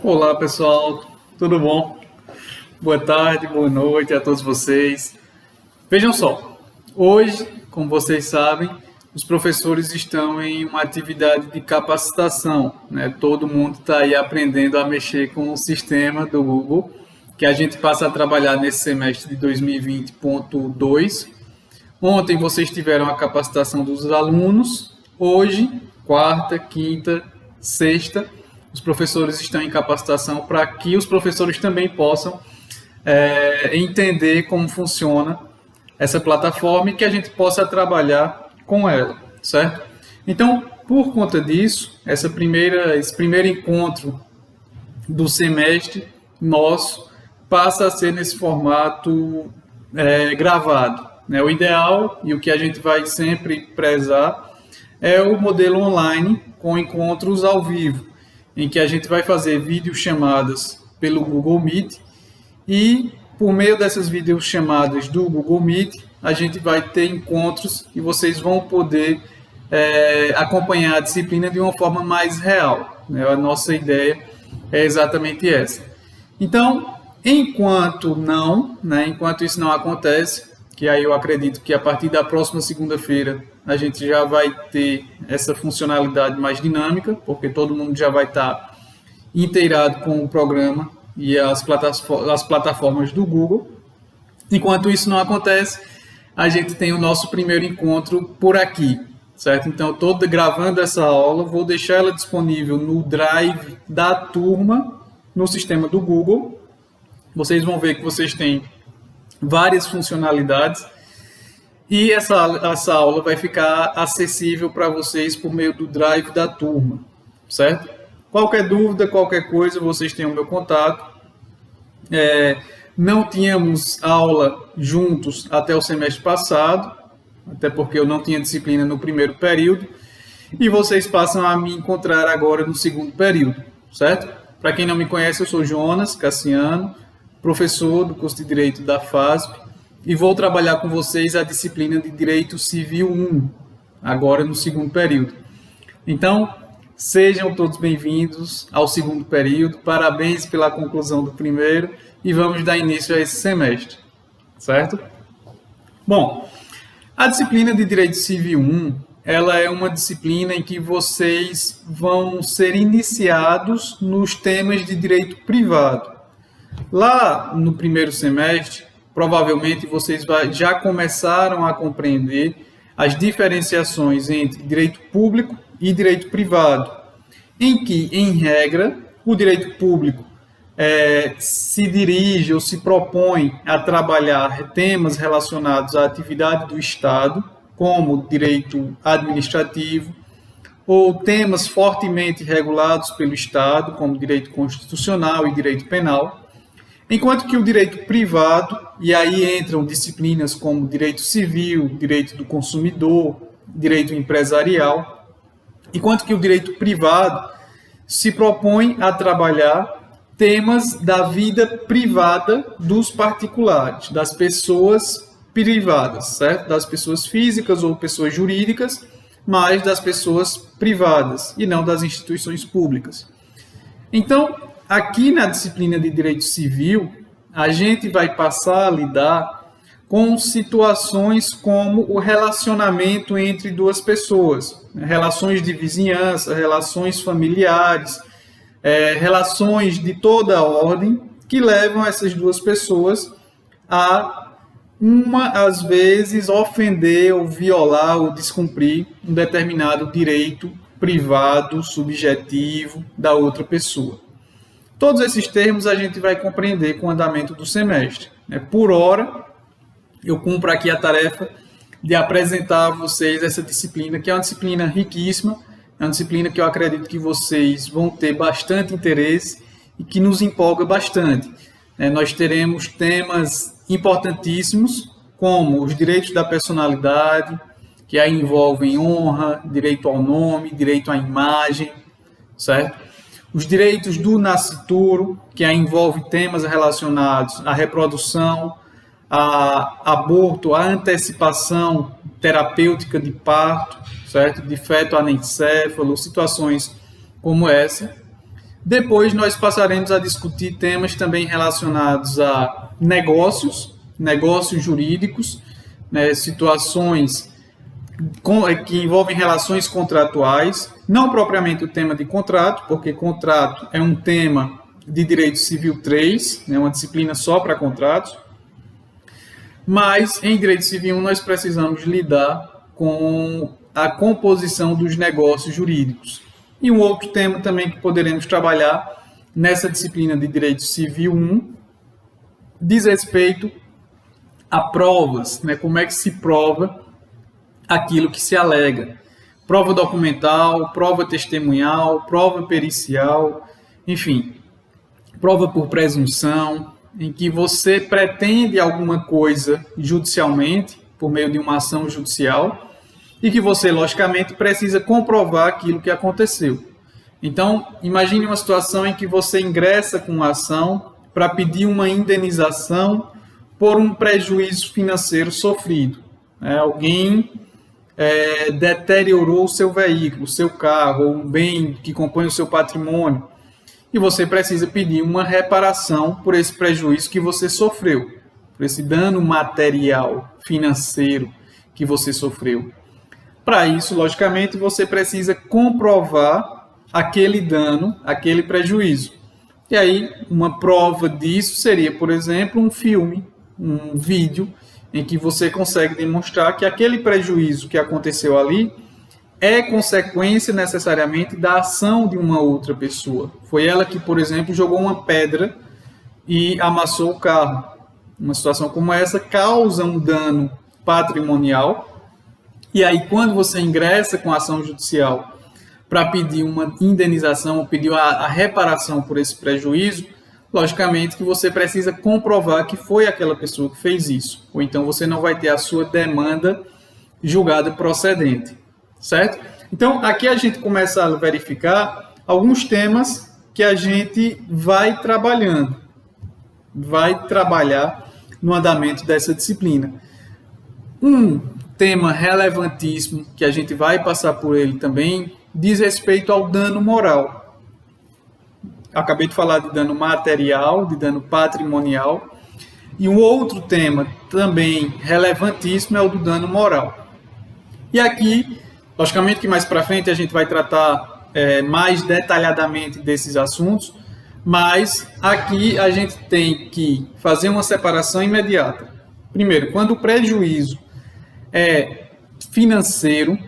Olá pessoal, tudo bom? Boa tarde, boa noite a todos vocês. Vejam só, hoje, como vocês sabem, os professores estão em uma atividade de capacitação, né? Todo mundo está aí aprendendo a mexer com o sistema do Google, que a gente passa a trabalhar nesse semestre de 2020.2. Ontem vocês tiveram a capacitação dos alunos, hoje, quarta, quinta, sexta, os professores estão em capacitação para que os professores também possam entender como funciona essa plataforma e que a gente possa trabalhar com ela, certo? Então, por conta disso, esse primeiro encontro do semestre nosso passa a ser nesse formato gravado, né? O ideal e o que a gente vai sempre prezar é o modelo online com encontros ao vivo, em que a gente vai fazer videochamadas pelo Google Meet e, por meio dessas videochamadas do Google Meet, a gente vai ter encontros e vocês vão poder acompanhar a disciplina de uma forma mais real, né? A nossa ideia é exatamente essa. Então, enquanto isso não acontece, que aí eu acredito que a partir da próxima segunda-feira a gente já vai ter essa funcionalidade mais dinâmica, porque todo mundo já vai estar inteirado com o programa e as plataformas do Google. Enquanto isso não acontece, a gente tem o nosso primeiro encontro por aqui, certo? Então, eu estou gravando essa aula, vou deixar ela disponível no Drive da turma, no sistema do Google. Vocês vão ver que vocês têm várias funcionalidades e essa aula vai ficar acessível para vocês por meio do Drive da turma, certo? Qualquer dúvida, qualquer coisa, vocês têm o meu contato. Não tínhamos aula juntos até o semestre passado, até porque eu não tinha disciplina no primeiro período, e vocês passam a me encontrar agora no segundo período, certo? Para quem não me conhece, eu sou Jonas Cassiano, professor do curso de Direito da FASP, e vou trabalhar com vocês a disciplina de Direito Civil 1, agora no segundo período. Então, sejam todos bem-vindos ao segundo período, parabéns pela conclusão do primeiro, e vamos dar início a esse semestre, certo? Bom, a disciplina de Direito Civil 1, ela é uma disciplina em que vocês vão ser iniciados nos temas de direito privado. Lá no primeiro semestre, provavelmente vocês já começaram a compreender as diferenciações entre direito público e direito privado, em que, em regra, o direito público se dirige ou se propõe a trabalhar temas relacionados à atividade do Estado, como direito administrativo, ou temas fortemente regulados pelo Estado, como direito constitucional e direito penal, enquanto que o direito privado, e aí entram disciplinas como direito civil, direito do consumidor, direito empresarial, enquanto que o direito privado se propõe a trabalhar temas da vida privada dos particulares, das pessoas privadas, certo? Das pessoas físicas ou pessoas jurídicas, mas das pessoas privadas e não das instituições públicas. Então, aqui na disciplina de Direito Civil, a gente vai passar a lidar com situações como o relacionamento entre duas pessoas, relações de vizinhança, relações familiares, relações de toda a ordem que levam essas duas pessoas a, às vezes, ofender ou violar ou descumprir um determinado direito privado, subjetivo da outra pessoa. Todos esses termos a gente vai compreender com o andamento do semestre. Por hora, eu cumpro aqui a tarefa de apresentar a vocês essa disciplina, que é uma disciplina riquíssima, é uma disciplina que eu acredito que vocês vão ter bastante interesse e que nos empolga bastante. Nós teremos temas importantíssimos, como os direitos da personalidade, que aí envolvem honra, direito ao nome, direito à imagem, certo? Os direitos do nascituro, que aí envolve temas relacionados à reprodução, a aborto, a antecipação terapêutica de parto, certo? De feto anencéfalo, situações como essa. Depois nós passaremos a discutir temas também relacionados a negócios jurídicos, né, situações que envolvem relações contratuais, não propriamente o tema de contrato, porque contrato é um tema de Direito Civil 3, né, uma disciplina só para contratos, mas em Direito Civil 1 nós precisamos lidar com a composição dos negócios jurídicos. E um outro tema também que poderemos trabalhar nessa disciplina de Direito Civil 1 diz respeito a provas, né, como é que se prova aquilo que se alega. Prova documental, prova testemunhal, prova pericial, enfim, prova por presunção, em que você pretende alguma coisa judicialmente, por meio de uma ação judicial, e que você, logicamente, precisa comprovar aquilo que aconteceu. Então, imagine uma situação em que você ingressa com uma ação para pedir uma indenização por um prejuízo financeiro sofrido. Alguém deteriorou o seu veículo, o seu carro, ou um bem que compõe o seu patrimônio, e você precisa pedir uma reparação por esse prejuízo que você sofreu, por esse dano material, financeiro que você sofreu. Para isso, logicamente, você precisa comprovar aquele dano, aquele prejuízo. E aí, uma prova disso seria, por exemplo, um filme, um vídeo, em que você consegue demonstrar que aquele prejuízo que aconteceu ali é consequência necessariamente da ação de uma outra pessoa. Foi ela que, por exemplo, jogou uma pedra e amassou o carro. Uma situação como essa causa um dano patrimonial. E aí, quando você ingressa com a ação judicial para pedir uma indenização ou pedir a reparação por esse prejuízo, logicamente que você precisa comprovar que foi aquela pessoa que fez isso. Ou então você não vai ter a sua demanda julgada procedente. Certo? Então, aqui a gente começa a verificar alguns temas que a gente vai trabalhando, vai trabalhar no andamento dessa disciplina. Um tema relevantíssimo, que a gente vai passar por ele também, diz respeito ao dano moral. Acabei de falar de dano material, de dano patrimonial, e um outro tema também relevantíssimo é o do dano moral. E aqui, logicamente que mais para frente a gente vai tratar mais detalhadamente desses assuntos, mas aqui a gente tem que fazer uma separação imediata. Primeiro, quando o prejuízo é financeiro,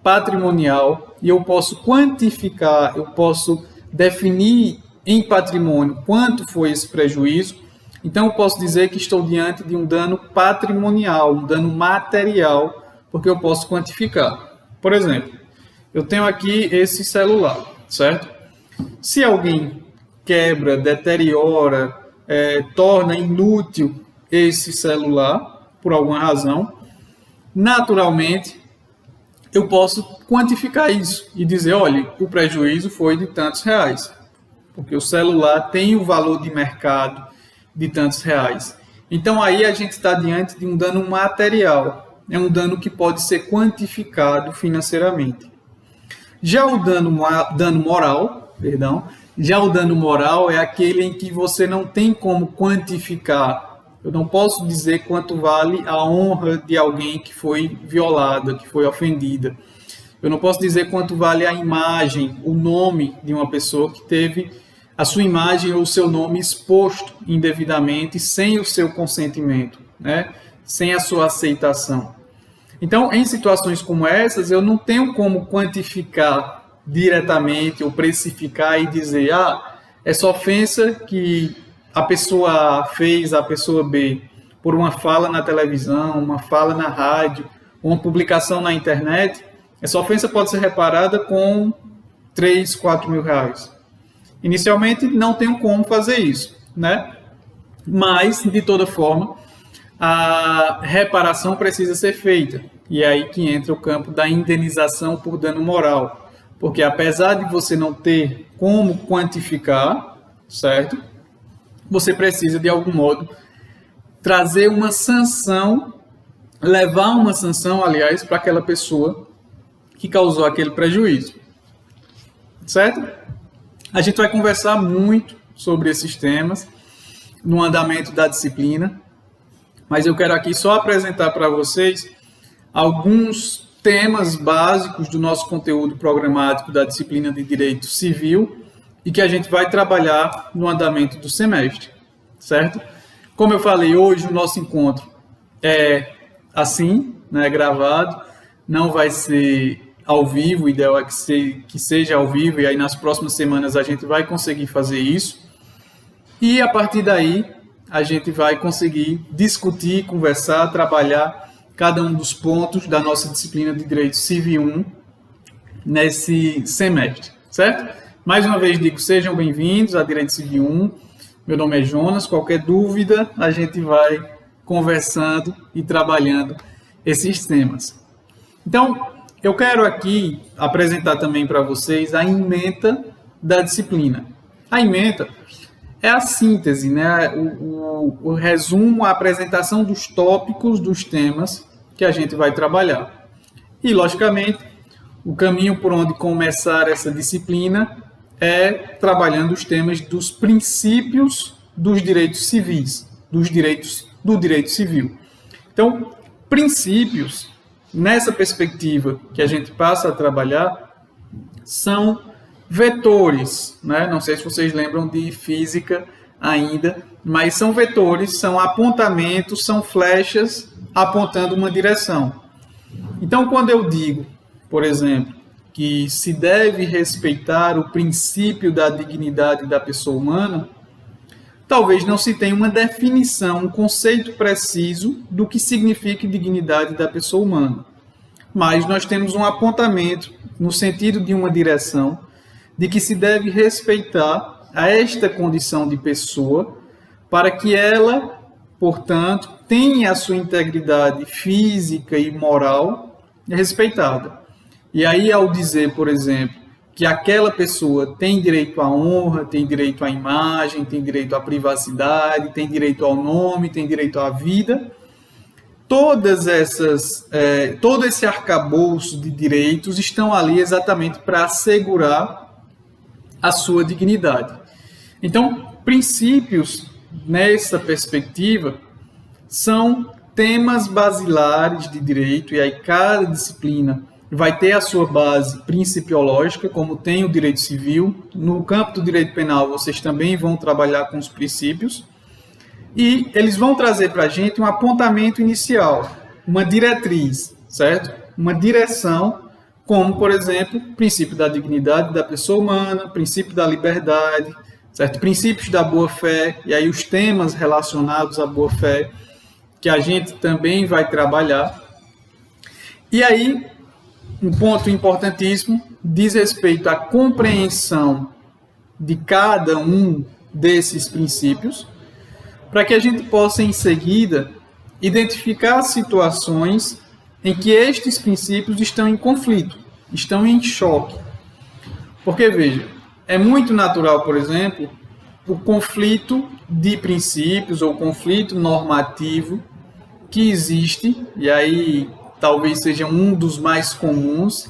patrimonial, e eu posso quantificar, eu posso definir em patrimônio quanto foi esse prejuízo, então eu posso dizer que estou diante de um dano patrimonial, um dano material, porque eu posso quantificar. Por exemplo, eu tenho aqui esse celular, certo? Se alguém quebra, deteriora, torna inútil esse celular, por alguma razão, naturalmente, eu posso quantificar isso e dizer, olha, o prejuízo foi de tantos reais, porque o celular tem o valor de mercado de tantos reais. Então, aí a gente está diante de um dano material. É um dano que pode ser quantificado financeiramente. Já o dano moral, é aquele em que você não tem como quantificar. Eu não posso dizer quanto vale a honra de alguém que foi violada, que foi ofendida. Eu não posso dizer quanto vale a imagem, o nome de uma pessoa que teve a sua imagem ou o seu nome exposto indevidamente, sem o seu consentimento, né? Sem a sua aceitação. Então, em situações como essas, eu não tenho como quantificar diretamente ou precificar e dizer, essa ofensa que a pessoa A fez à pessoa B por uma fala na televisão, uma fala na rádio, uma publicação na internet, essa ofensa pode ser reparada com 3, 4 mil reais. Inicialmente, não tenho como fazer isso, né? Mas, de toda forma, a reparação precisa ser feita. E é aí que entra o campo da indenização por dano moral. Porque apesar de você não ter como quantificar, certo? Você precisa, de algum modo, trazer uma sanção, levar uma sanção, aliás, para aquela pessoa que causou aquele prejuízo. Certo? A gente vai conversar muito sobre esses temas no andamento da disciplina, mas eu quero aqui só apresentar para vocês alguns temas básicos do nosso conteúdo programático da disciplina de Direito Civil e que a gente vai trabalhar no andamento do semestre, certo? Como eu falei, hoje o nosso encontro é assim, né, gravado, não vai ser ao vivo, o ideal é que seja ao vivo, e aí nas próximas semanas a gente vai conseguir fazer isso. E a partir daí, a gente vai conseguir discutir, conversar, trabalhar cada um dos pontos da nossa disciplina de Direito Civil 1 nesse semestre, certo? Mais uma vez digo, sejam bem-vindos a Direito Civil 1. Meu nome é Jonas, qualquer dúvida a gente vai conversando e trabalhando esses temas. Então, eu quero aqui apresentar também para vocês a ementa da disciplina. A ementa é a síntese, né? o resumo, a apresentação dos tópicos, dos temas que a gente vai trabalhar. E, logicamente, o caminho por onde começar essa disciplina é trabalhando os temas dos princípios dos direitos civis, dos direitos do direito civil. Então, princípios, nessa perspectiva que a gente passa a trabalhar, são vetores, né? Não sei se vocês lembram de física ainda, mas são vetores, são apontamentos, são flechas apontando uma direção. Então, quando eu digo, por exemplo, que se deve respeitar o princípio da dignidade da pessoa humana, talvez não se tenha uma definição, um conceito preciso do que significa dignidade da pessoa humana. Mas nós temos um apontamento no sentido de uma direção de que se deve respeitar a esta condição de pessoa para que ela, portanto, tenha a sua integridade física e moral respeitada. E aí, ao dizer, por exemplo, que aquela pessoa tem direito à honra, tem direito à imagem, tem direito à privacidade, tem direito ao nome, tem direito à vida, todo esse arcabouço de direitos estão ali exatamente para assegurar a sua dignidade. Então, princípios nessa perspectiva são temas basilares de direito, e aí cada disciplina vai ter a sua base principiológica, como tem o direito civil. No campo do direito penal, vocês também vão trabalhar com os princípios, e eles vão trazer para a gente um apontamento inicial, uma diretriz, certo? Uma direção, como, por exemplo, princípio da dignidade da pessoa humana, princípio da liberdade, certo? Princípios da boa-fé, e aí os temas relacionados à boa-fé, que a gente também vai trabalhar. E aí, um ponto importantíssimo diz respeito à compreensão de cada um desses princípios, para que a gente possa, em seguida, identificar situações em que estes princípios estão em conflito, estão em choque. Porque, veja, é muito natural, por exemplo, o conflito de princípios ou conflito normativo que existe, e aí talvez seja um dos mais comuns,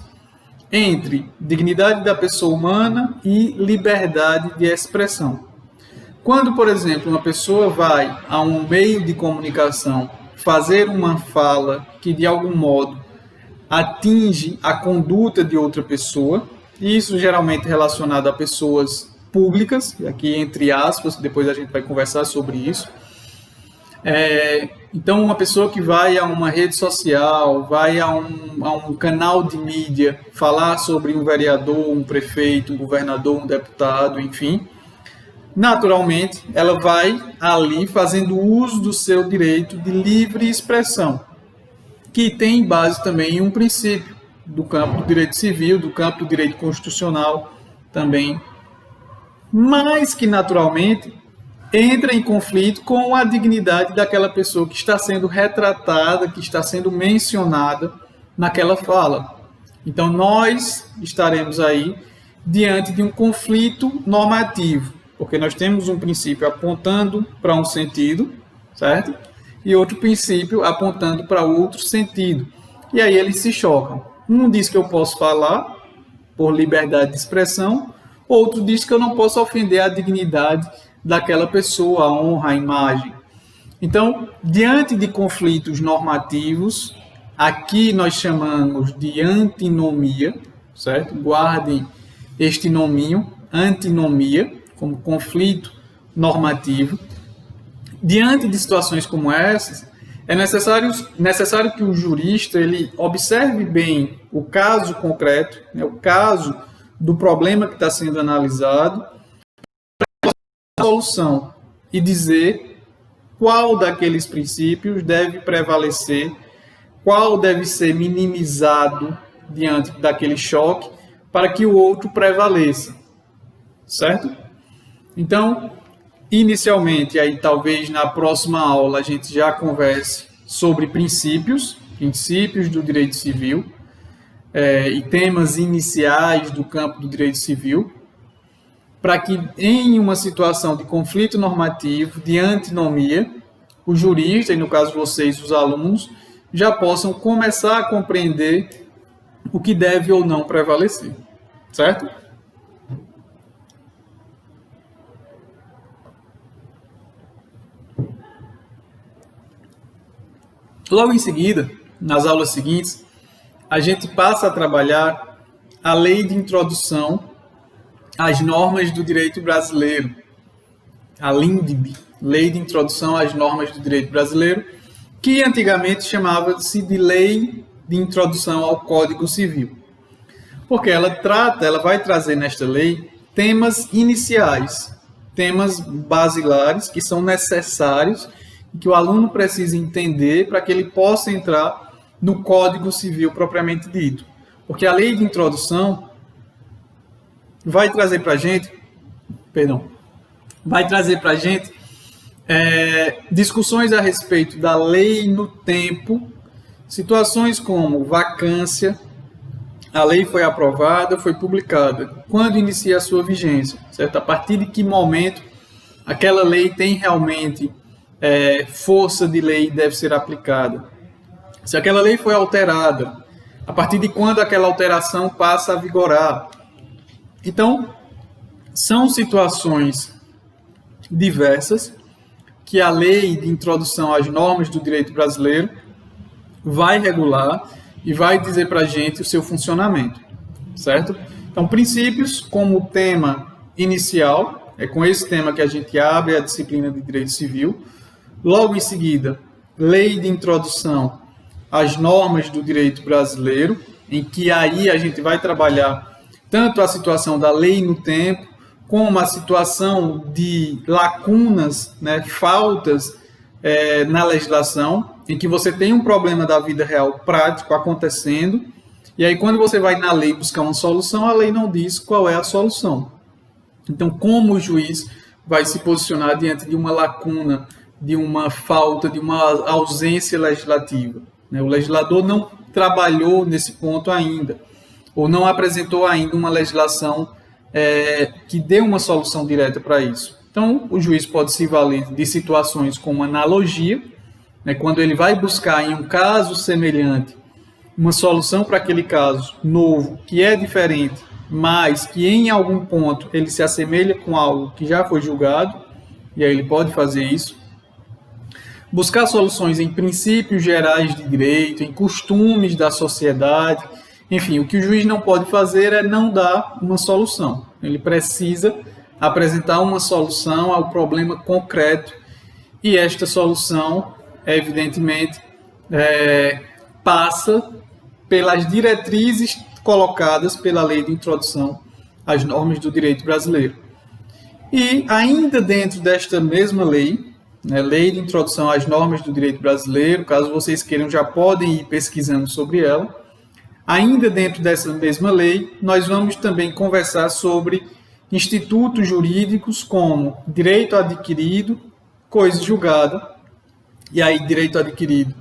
entre dignidade da pessoa humana e liberdade de expressão. Quando, por exemplo, uma pessoa vai a um meio de comunicação fazer uma fala que, de algum modo, atinge a conduta de outra pessoa, isso geralmente relacionado a pessoas públicas, aqui entre aspas, depois a gente vai conversar sobre isso. Então, uma pessoa que vai a uma rede social, vai a um canal de mídia falar sobre um vereador, um prefeito, um governador, um deputado, enfim, naturalmente, ela vai ali fazendo uso do seu direito de livre expressão, que tem base também em um princípio do campo do direito civil, do campo do direito constitucional também, mas que naturalmente entra em conflito com a dignidade daquela pessoa que está sendo retratada, que está sendo mencionada naquela fala. Então, nós estaremos aí diante de um conflito normativo, porque nós temos um princípio apontando para um sentido, certo? E outro princípio apontando para outro sentido. E aí eles se chocam. Um diz que eu posso falar por liberdade de expressão, Outro diz que eu não posso ofender a dignidade daquela pessoa, a honra, a imagem. Então, diante de conflitos normativos, aqui nós chamamos de antinomia, certo? Guardem este nominho, antinomia, como conflito normativo. Diante de situações como essas, é necessário que o jurista ele observe bem o caso concreto, né, o caso do problema que está sendo analisado, a solução e dizer qual daqueles princípios deve prevalecer, qual deve ser minimizado diante daquele choque para que o outro prevaleça, certo? Então, inicialmente, aí talvez na próxima aula a gente já converse sobre princípios do direito civil e temas iniciais do campo do direito civil, para que em uma situação de conflito normativo, de antinomia, o jurista, e no caso vocês, os alunos, já possam começar a compreender o que deve ou não prevalecer, certo? Logo em seguida, nas aulas seguintes, a gente passa a trabalhar a lei de introdução às normas do direito brasileiro, a LINDB, Lei de Introdução às Normas do Direito Brasileiro, que antigamente chamava-se de Lei de Introdução ao Código Civil. Porque ela vai trazer nesta lei temas iniciais, temas basilares que são necessários e que o aluno precisa entender para que ele possa entrar no Código Civil propriamente dito. Porque a lei de introdução vai trazer para a gente, discussões a respeito da lei no tempo, situações como vacância, a lei foi aprovada, foi publicada, quando inicia a sua vigência, certo? A partir de que momento aquela lei tem realmente força de lei e deve ser aplicada. Se aquela lei foi alterada, a partir de quando aquela alteração passa a vigorar. Então, são situações diversas que a lei de introdução às normas do direito brasileiro vai regular e vai dizer para a gente o seu funcionamento, certo? Então, princípios como tema inicial, é com esse tema que a gente abre a disciplina de direito civil. Logo em seguida, lei de introdução às normas do direito brasileiro, em que aí a gente vai trabalhar tanto a situação da lei no tempo, como a situação de lacunas, né, faltas na legislação, em que você tem um problema da vida real prático acontecendo, e aí quando você vai na lei buscar uma solução, a lei não diz qual é a solução. Então, como o juiz vai se posicionar diante de uma lacuna, de uma falta, de uma ausência legislativa? O legislador não trabalhou nesse ponto ainda, ou não apresentou ainda uma legislação que dê uma solução direta para isso. Então, o juiz pode se valer de situações como analogia, né, quando ele vai buscar em um caso semelhante uma solução para aquele caso novo, que é diferente, mas que em algum ponto ele se assemelha com algo que já foi julgado, e aí ele pode fazer isso. Buscar soluções em princípios gerais de direito, em costumes da sociedade. Enfim, o que o juiz não pode fazer é não dar uma solução. Ele precisa apresentar uma solução ao problema concreto, e esta solução, evidentemente, passa pelas diretrizes colocadas pela Lei de Introdução às Normas do Direito Brasileiro. E ainda dentro desta mesma lei, Lei de Introdução às Normas do Direito Brasileiro, caso vocês queiram, já podem ir pesquisando sobre ela. Ainda dentro dessa mesma lei, nós vamos também conversar sobre institutos jurídicos como direito adquirido, coisa julgada. E aí, direito adquirido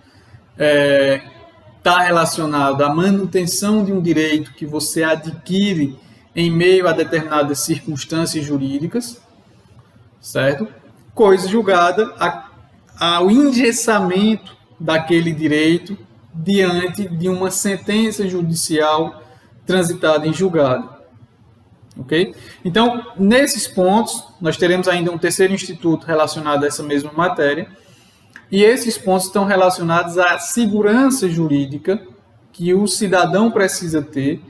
está relacionado à manutenção de um direito que você adquire em meio a determinadas circunstâncias jurídicas, certo? Coisa julgada ao engessamento daquele direito diante de uma sentença judicial transitada em julgado. Ok? Então, nesses pontos, nós teremos ainda um terceiro instituto relacionado a essa mesma matéria, e esses pontos estão relacionados à segurança jurídica que o cidadão precisa ter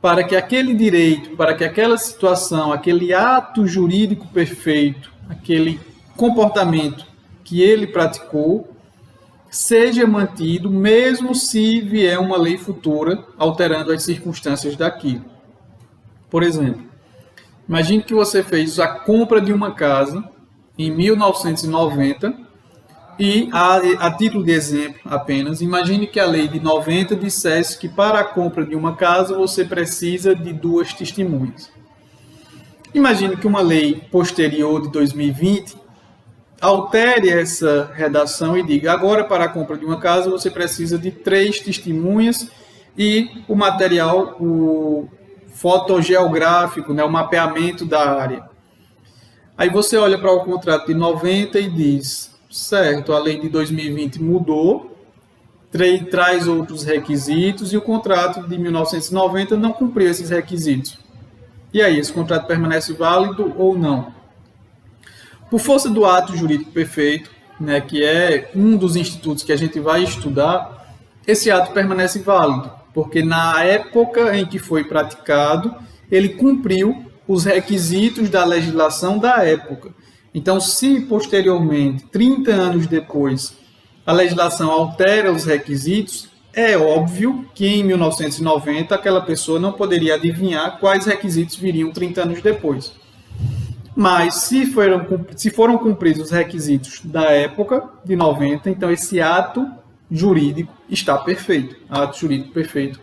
para que aquele direito, para que aquela situação, aquele ato jurídico perfeito, aquele comportamento que ele praticou, seja mantido, mesmo se vier uma lei futura alterando as circunstâncias daquilo. Por exemplo, imagine que você fez a compra de uma casa em 1990 e, a título de exemplo apenas, imagine que a lei de 90 dissesse que para a compra de uma casa você precisa de 2 testemunhas. Imagine que uma lei posterior de 2020 altere essa redação e diga: agora para a compra de uma casa você precisa de 3 testemunhas e o material, o fotogeográfico, né, o mapeamento da área. Aí você olha para o contrato de 90 e diz: certo, a lei de 2020 mudou, traz outros requisitos e o contrato de 1990 não cumpriu esses requisitos. E aí, esse contrato permanece válido ou não? Por força do ato jurídico perfeito, né, que é um dos institutos que a gente vai estudar, esse ato permanece válido, porque na época em que foi praticado, ele cumpriu os requisitos da legislação da época. Então, se posteriormente, 30 anos depois, a legislação altera os requisitos, é óbvio que em 1990 aquela pessoa não poderia adivinhar quais requisitos viriam 30 anos depois. Mas se foram cumpridos os requisitos da época de 90, então esse ato jurídico está perfeito, ato jurídico perfeito,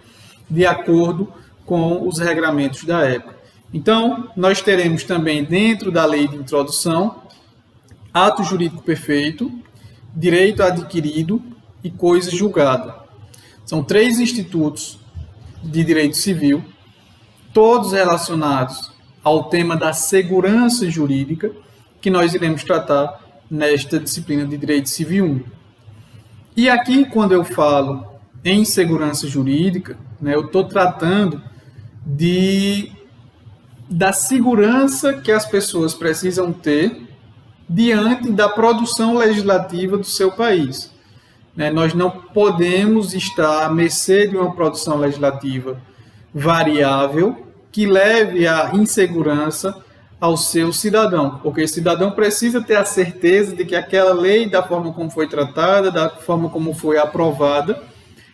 de acordo com os regramentos da época. Então, nós teremos também dentro da lei de introdução, ato jurídico perfeito, direito adquirido e coisa julgada. São 3 institutos de direito civil, todos relacionados ao tema da segurança jurídica, que nós iremos tratar nesta disciplina de Direito Civil 1. E aqui, quando eu falo em segurança jurídica, né, eu estou tratando da segurança que as pessoas precisam ter diante da produção legislativa do seu país. Nós não podemos estar à mercê de uma produção legislativa variável que leve à insegurança ao seu cidadão, porque o cidadão precisa ter a certeza de que aquela lei, da forma como foi tratada, da forma como foi aprovada,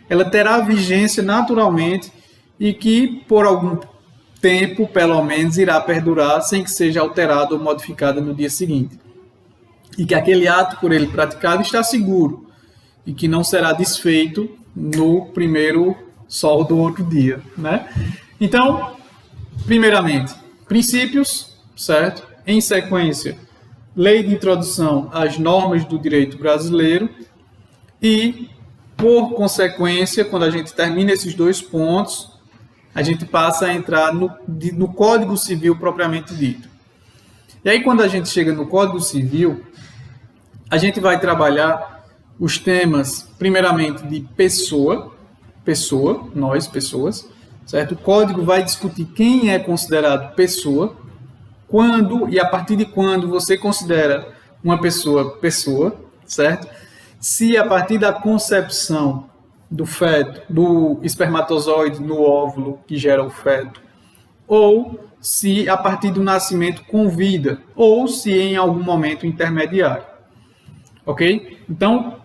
ela terá vigência naturalmente e que, por algum tempo, pelo menos, irá perdurar sem que seja alterada ou modificada no dia seguinte. E que aquele ato por ele praticado está seguro e que não será desfeito no primeiro sol do outro dia, né? Então, primeiramente, princípios, certo? Em sequência, lei de introdução às normas do direito brasileiro e, por consequência, quando a gente termina esses 2 pontos, a gente passa a entrar no Código Civil propriamente dito. E aí, quando a gente chega no Código Civil, a gente vai trabalhar os temas, primeiramente, de pessoa, nós, pessoas, certo? O Código vai discutir quem é considerado pessoa, quando e a partir de quando você considera uma pessoa, certo? Se a partir da concepção do feto, do espermatozoide no óvulo que gera o feto, ou se a partir do nascimento com vida, ou se em algum momento intermediário. Ok? Então,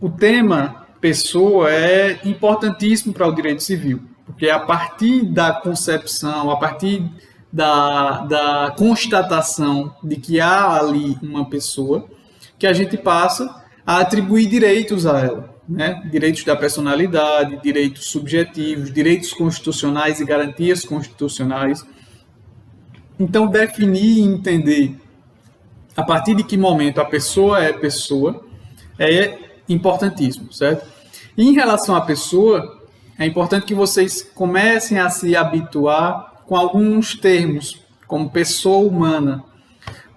o tema pessoa é importantíssimo para o direito civil, porque a partir da concepção, a partir da constatação de que há ali uma pessoa, que a gente passa a atribuir direitos a ela, né? Direitos da personalidade, direitos subjetivos, direitos constitucionais e garantias constitucionais. Então, definir e entender a partir de que momento a pessoa é importantíssimo, certo? E em relação à pessoa, é importante que vocês comecem a se habituar com alguns termos, como pessoa humana.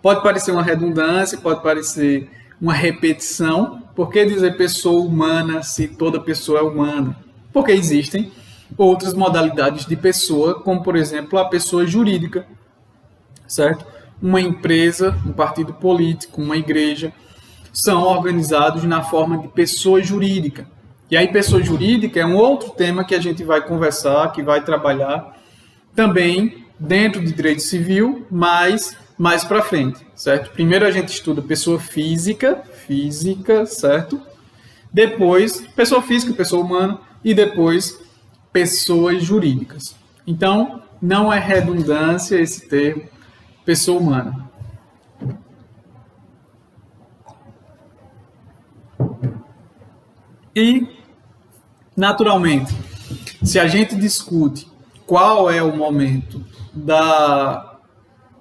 Pode parecer uma redundância, pode parecer uma repetição. Por que dizer pessoa humana se toda pessoa é humana? Porque existem outras modalidades de pessoa, como, por exemplo, a pessoa jurídica, certo? Uma empresa, um partido político, uma igreja, são organizados na forma de pessoa jurídica. E aí, pessoa jurídica é um outro tema que a gente vai conversar, que vai trabalhar também dentro de direito civil, mas mais para frente, certo? Primeiro a gente estuda pessoa física, certo? Depois, pessoa física, pessoa humana, e depois, pessoas jurídicas. Então, não é redundância esse termo, pessoa humana. E, naturalmente, se a gente discute qual é o momento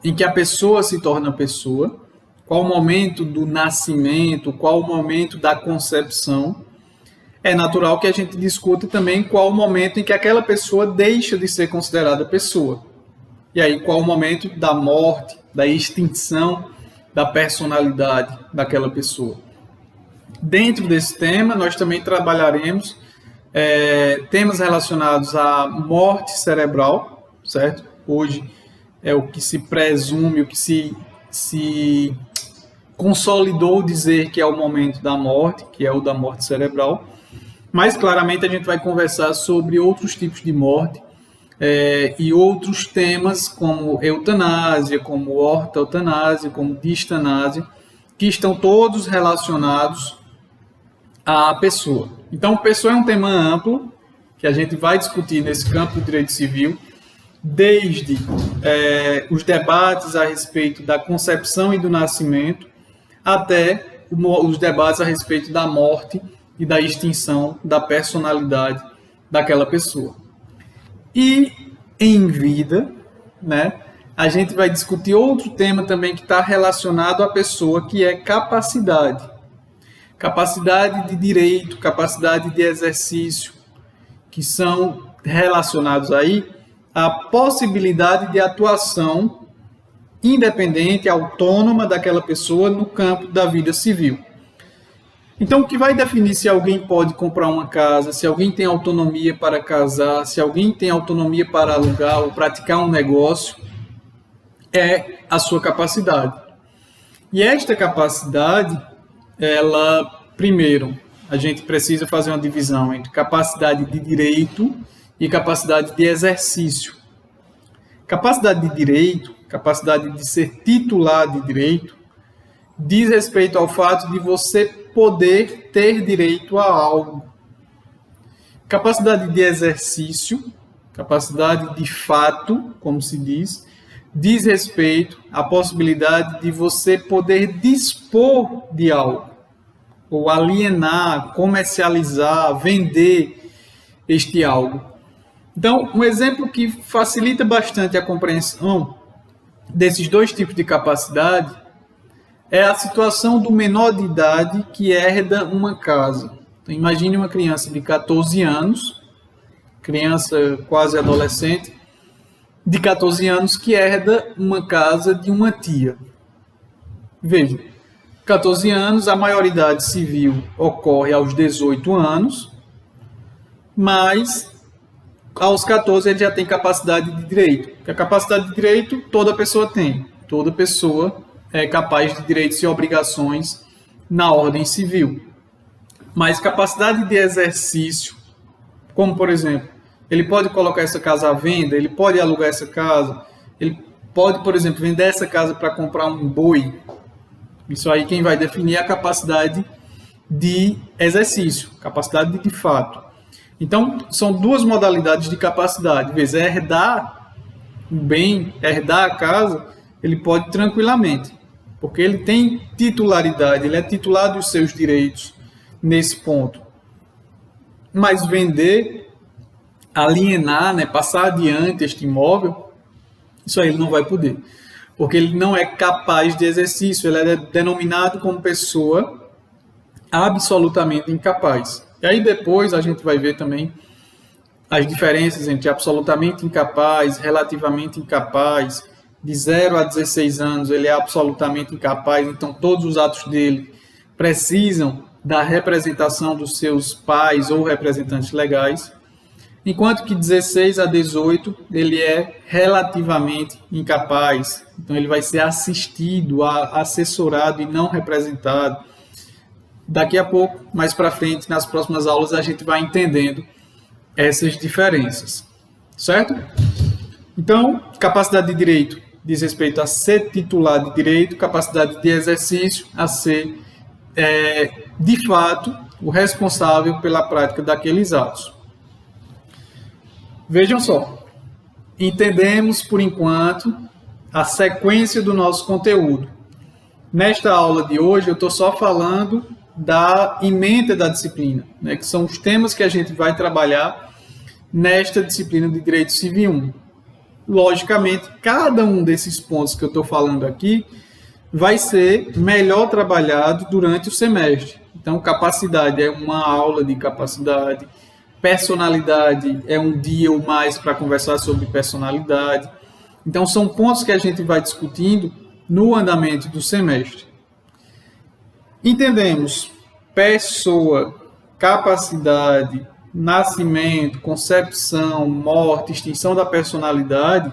em que a pessoa se torna pessoa, qual o momento do nascimento, qual o momento da concepção, é natural que a gente discuta também qual o momento em que aquela pessoa deixa de ser considerada pessoa. E aí, qual o momento da morte, da extinção da personalidade daquela pessoa. Dentro desse tema, nós também trabalharemos temas relacionados à morte cerebral, certo? Hoje é o que se presume, o que se consolidou dizer que é o momento da morte, que é o da morte cerebral. Mas, claramente, a gente vai conversar sobre outros tipos de morte e outros temas como eutanásia, como ortoeutanásia, como distanásia, que estão todos relacionados à pessoa. Então, pessoa é um tema amplo que a gente vai discutir nesse campo do direito civil, desde os debates a respeito da concepção e do nascimento, até os debates a respeito da morte e da extinção da personalidade daquela pessoa. E em vida, né, a gente vai discutir outro tema também que está relacionado à pessoa, que é capacidade. Capacidade de direito, capacidade de exercício, que são relacionados aí à possibilidade de atuação independente, autônoma daquela pessoa no campo da vida civil. Então, o que vai definir se alguém pode comprar uma casa, se alguém tem autonomia para casar, se alguém tem autonomia para alugar ou praticar um negócio, é a sua capacidade. E esta capacidade, ela, primeiro, a gente precisa fazer uma divisão entre capacidade de direito e capacidade de exercício. Capacidade de direito, capacidade de ser titular de direito, diz respeito ao fato de você poder ter direito a algo. Capacidade de exercício, capacidade de fato, como se diz respeito à possibilidade de você poder dispor de algo, ou alienar, comercializar, vender este algo. Então, um exemplo que facilita bastante a compreensão desses dois tipos de capacidade é a situação do menor de idade que herda uma casa. Então, imagine uma criança de 14 anos, criança quase adolescente, de 14 anos que herda uma casa de uma tia. Veja, 14 anos, a maioridade civil ocorre aos 18 anos, mas aos 14 ele já tem capacidade de direito. Porque a capacidade de direito toda pessoa tem. Toda pessoa é capaz de direitos e obrigações na ordem civil. Mas capacidade de exercício, como por exemplo, ele pode colocar essa casa à venda, ele pode alugar essa casa, ele pode, por exemplo, vender essa casa para comprar um boi. Isso aí quem vai definir é a capacidade de exercício, capacidade de fato. Então, são duas modalidades de capacidade. Às vezes, herdar o bem, herdar a casa, ele pode tranquilamente, porque ele tem titularidade, ele é titular dos seus direitos nesse ponto. Mas vender, alienar, né, passar adiante este imóvel, isso aí ele não vai poder, porque ele não é capaz de exercício, ele é denominado como pessoa absolutamente incapaz. E aí depois a gente vai ver também as diferenças entre absolutamente incapaz, relativamente incapaz. De 0 a 16 anos ele é absolutamente incapaz, então todos os atos dele precisam da representação dos seus pais ou representantes legais. enquanto que 16 a 18 ele é relativamente incapaz. Então ele vai ser assistido, assessorado e não representado. Daqui a pouco, mais para frente, nas próximas aulas, a gente vai entendendo essas diferenças, certo? Então, capacidade de direito diz respeito a ser titular de direito, capacidade de exercício a ser, de fato, o responsável pela prática daqueles atos. Vejam só, entendemos, por enquanto, a sequência do nosso conteúdo. Nesta aula de hoje, eu estou só falando da ementa da disciplina, né, que são os temas que a gente vai trabalhar nesta disciplina de Direito Civil 1. Logicamente, cada um desses pontos que eu estou falando aqui vai ser melhor trabalhado durante o semestre. Então, capacidade é uma aula de capacidade, personalidade é um dia ou mais para conversar sobre personalidade. Então, são pontos que a gente vai discutindo no andamento do semestre. Entendemos pessoa, capacidade, nascimento, concepção, morte, extinção da personalidade.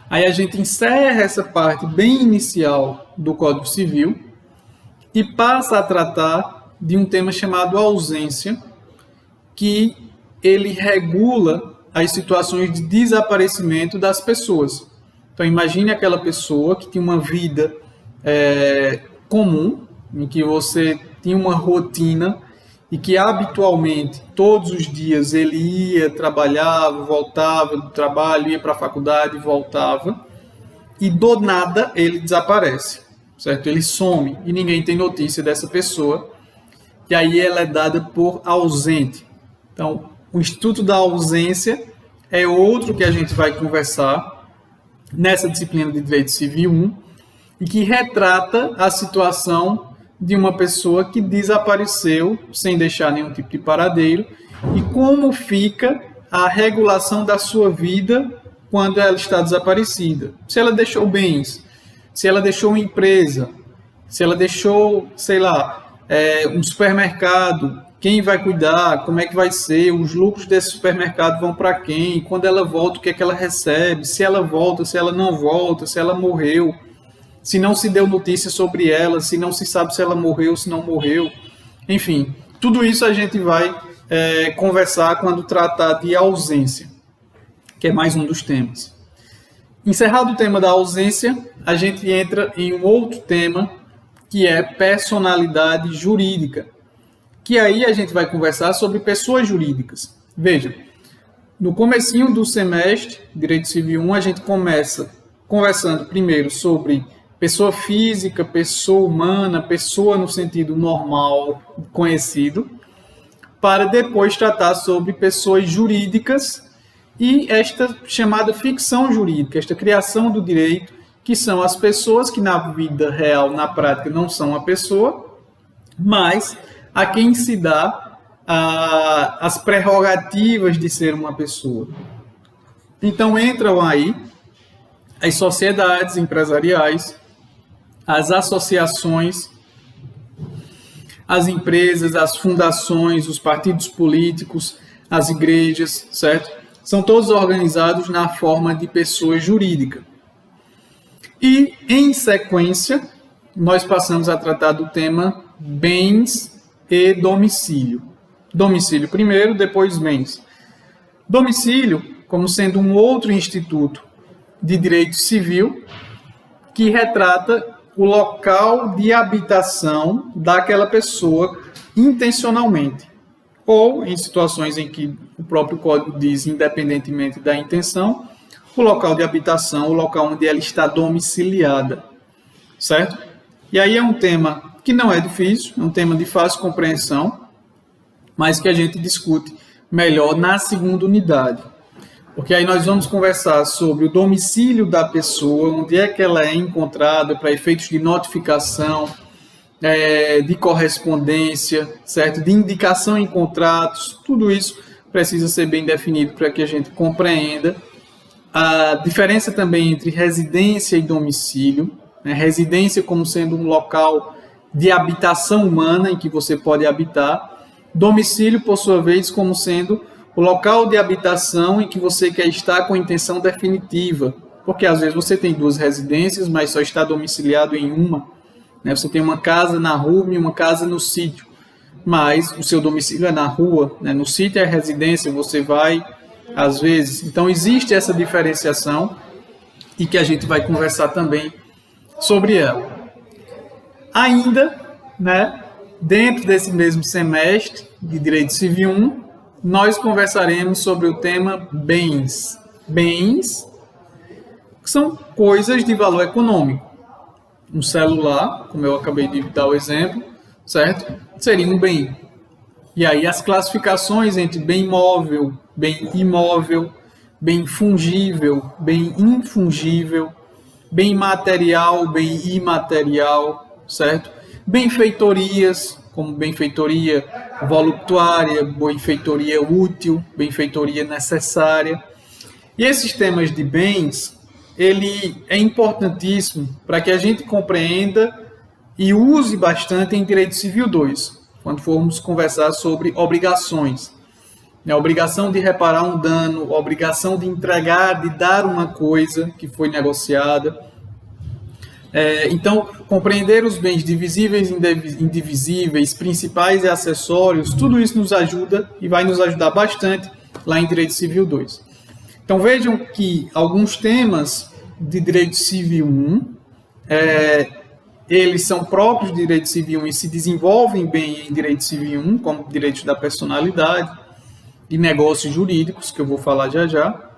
Aí a gente encerra essa parte bem inicial do Código Civil e passa a tratar de um tema chamado ausência, que ele regula as situações de desaparecimento das pessoas. Então, imagine aquela pessoa que tinha uma vida comum, em que você tinha uma rotina e que habitualmente, todos os dias, ele ia, trabalhava, voltava do trabalho, ia para a faculdade, voltava, e do nada ele desaparece, certo? Ele some e ninguém tem notícia dessa pessoa, e aí ela é dada por ausente. Então, o Instituto da Ausência é outro que a gente vai conversar nessa disciplina de Direito Civil 1 e que retrata a situação de uma pessoa que desapareceu sem deixar nenhum tipo de paradeiro e como fica a regulação da sua vida quando ela está desaparecida. Se ela deixou bens, se ela deixou uma empresa, se ela deixou, sei lá, um supermercado, quem vai cuidar, como é que vai ser, os lucros desse supermercado vão para quem, quando ela volta, o que é que ela recebe, se ela volta, se ela não volta, se ela morreu, se não se deu notícia sobre ela, se não se sabe se ela morreu, se não morreu. Enfim, tudo isso a gente vai conversar quando tratar de ausência, que é mais um dos temas. Encerrado o tema da ausência, a gente entra em um outro tema, que é personalidade jurídica, que aí a gente vai conversar sobre pessoas jurídicas. Veja, no comecinho do semestre, Direito Civil 1, a gente começa conversando primeiro sobre pessoa física, pessoa humana, pessoa no sentido normal, conhecido, para depois tratar sobre pessoas jurídicas e esta chamada ficção jurídica, esta criação do direito, que são as pessoas que na vida real, na prática, não são a pessoa, mas a quem se dá as prerrogativas de ser uma pessoa. Então entram aí as sociedades empresariais, as associações, as empresas, as fundações, os partidos políticos, as igrejas, certo? São todos organizados na forma de pessoa jurídica. E, em sequência, nós passamos a tratar do tema bens e domicílio. Domicílio primeiro, depois bens. Domicílio, como sendo um outro instituto de direito civil, que retrata o local de habitação daquela pessoa intencionalmente, ou em situações em que o próprio Código diz, independentemente da intenção, o local de habitação, o local onde ela está domiciliada, certo? E aí é um tema que não é difícil, é um tema de fácil compreensão, mas que a gente discute melhor na segunda unidade. Porque aí nós vamos conversar sobre o domicílio da pessoa, onde é que ela é encontrada para efeitos de notificação, de correspondência, certo? De indicação em contratos, tudo isso precisa ser bem definido para que a gente compreenda a diferença também entre residência e domicílio, né? Residência como sendo um local de habitação humana em que você pode habitar, domicílio, por sua vez, como sendo o local de habitação em que você quer estar com intenção definitiva, porque às vezes você tem 2 residências, mas só está domiciliado em uma, né? Você tem uma casa na rua e uma casa no sítio, mas o seu domicílio é na rua, né? No sítio é a residência, você vai às vezes. Então existe essa diferenciação e que a gente vai conversar também sobre ela. Ainda, né, dentro desse mesmo semestre de Direito Civil 1, nós conversaremos sobre o tema bens. Bens são coisas de valor econômico. Um celular, como eu acabei de dar o exemplo, certo? Seria um bem. E aí as classificações entre bem móvel, bem imóvel, bem fungível, bem infungível, bem material, bem imaterial, certo? Benfeitorias, como benfeitoria voluptuária, benfeitoria útil, benfeitoria necessária. E esses temas de bens, ele é importantíssimo para que a gente compreenda e use bastante em Direito Civil 2, quando formos conversar sobre obrigações. A obrigação de reparar um dano, a obrigação de entregar, de dar uma coisa que foi negociada. Então, compreender os bens divisíveis e indivisíveis, principais e acessórios, tudo isso nos ajuda e vai nos ajudar bastante lá em Direito Civil 2. Então, vejam que alguns temas de Direito Civil 1, eles são próprios de Direito Civil 1 e se desenvolvem bem em Direito Civil 1, como direitos da personalidade e negócios jurídicos, que eu vou falar já já,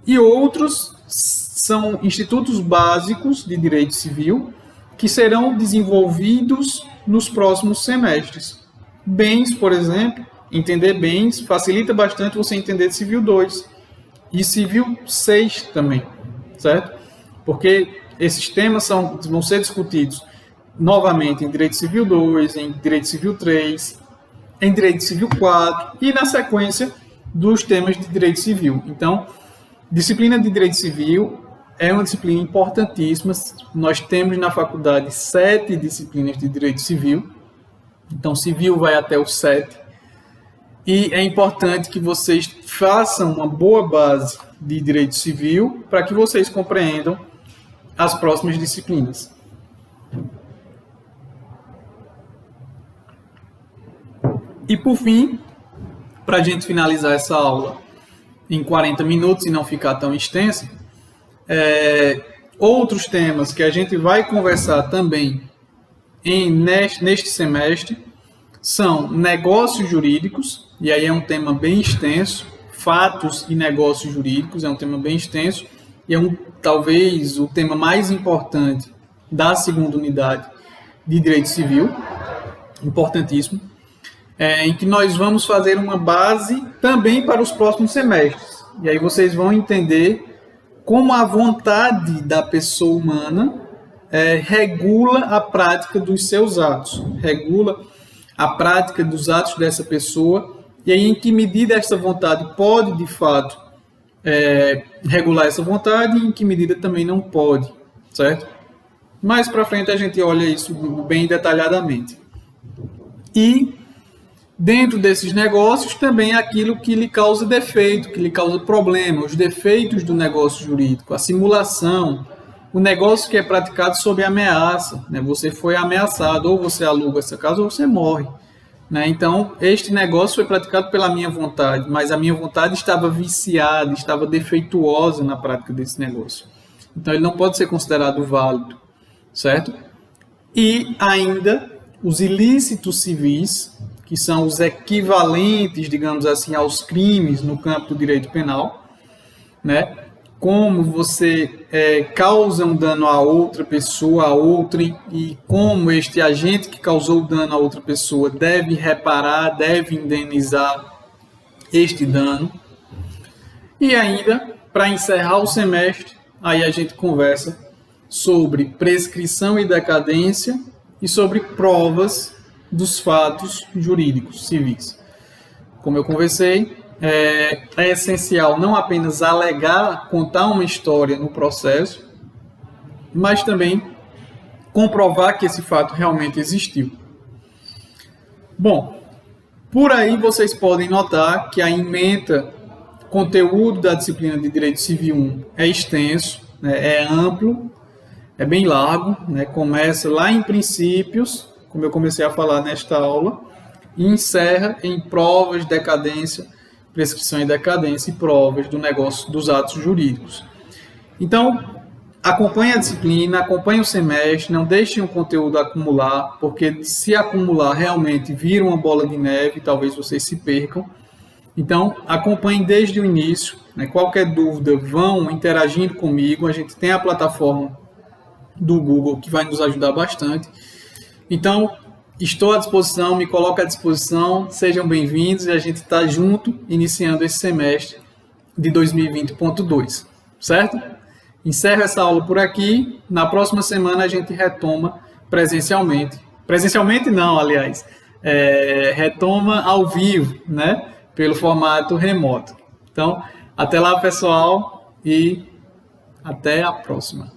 e outros são institutos básicos de direito civil que serão desenvolvidos nos próximos semestres. Bens, por exemplo, entender bens facilita bastante você entender Civil 2 e Civil 6 também, certo? Porque esses temas vão ser discutidos novamente em Direito Civil 2, em Direito Civil 3, em Direito Civil 4 e na sequência dos temas de Direito Civil. Então, disciplina de Direito Civil é uma disciplina importantíssima. Nós temos na faculdade 7 disciplinas de Direito Civil. Então, Civil vai até o 7. E é importante que vocês façam uma boa base de Direito Civil para que vocês compreendam as próximas disciplinas. E, por fim, para a gente finalizar essa aula em 40 minutos e não ficar tão extensa, outros temas que a gente vai conversar também neste semestre são negócios jurídicos, e aí é um tema bem extenso, fatos e negócios jurídicos, é um tema bem extenso, e é talvez o tema mais importante da segunda unidade de Direito Civil, importantíssimo, em que nós vamos fazer uma base também para os próximos semestres. E aí vocês vão entender como a vontade da pessoa humana regula a prática dos seus atos, regula a prática dos atos dessa pessoa, e aí em que medida essa vontade pode, de fato, regular essa vontade e em que medida também não pode, certo? Mais para frente a gente olha isso bem detalhadamente. E dentro desses negócios também aquilo que lhe causa defeito, que lhe causa problema, os defeitos do negócio jurídico, a simulação, o negócio que é praticado sob ameaça, né? Você foi ameaçado, ou você aluga essa casa ou você morre, né? Então, este negócio foi praticado pela minha vontade, mas a minha vontade estava viciada, estava defeituosa na prática desse negócio. Então, ele não pode ser considerado válido, certo? E ainda, os ilícitos civis, que são os equivalentes, digamos assim, aos crimes no campo do direito penal, né? Como você causa um dano a outra pessoa, a outrem, e como este agente que causou o dano a outra pessoa deve reparar, deve indenizar este dano. E ainda, para encerrar o semestre, aí a gente conversa sobre prescrição e decadência e sobre provas dos fatos jurídicos civis. Como eu conversei, é essencial não apenas alegar, contar uma história no processo, mas também comprovar que esse fato realmente existiu. Bom, Por aí vocês podem notar que a ementa conteúdo da disciplina de Direito Civil 1 é extenso, né, é amplo, é bem largo, né, começa lá em princípios, como eu comecei a falar nesta aula, e encerra em provas de decadência, prescrição e decadência e provas do negócio dos atos jurídicos. Então, acompanhe a disciplina, acompanhe o semestre, não deixem o conteúdo acumular, porque se acumular realmente vira uma bola de neve, talvez vocês se percam. Então, acompanhem desde o início, né? Qualquer dúvida, vão interagindo comigo, a gente tem a plataforma do Google que vai nos ajudar bastante. Então, estou à disposição, me coloco à disposição, sejam bem-vindos e a gente está junto iniciando esse semestre de 2020.2, certo? Encerro essa aula por aqui, na próxima semana a gente retoma presencialmente. Presencialmente não, aliás, retoma ao vivo, né? Pelo formato remoto. Então, até lá, pessoal, e até a próxima.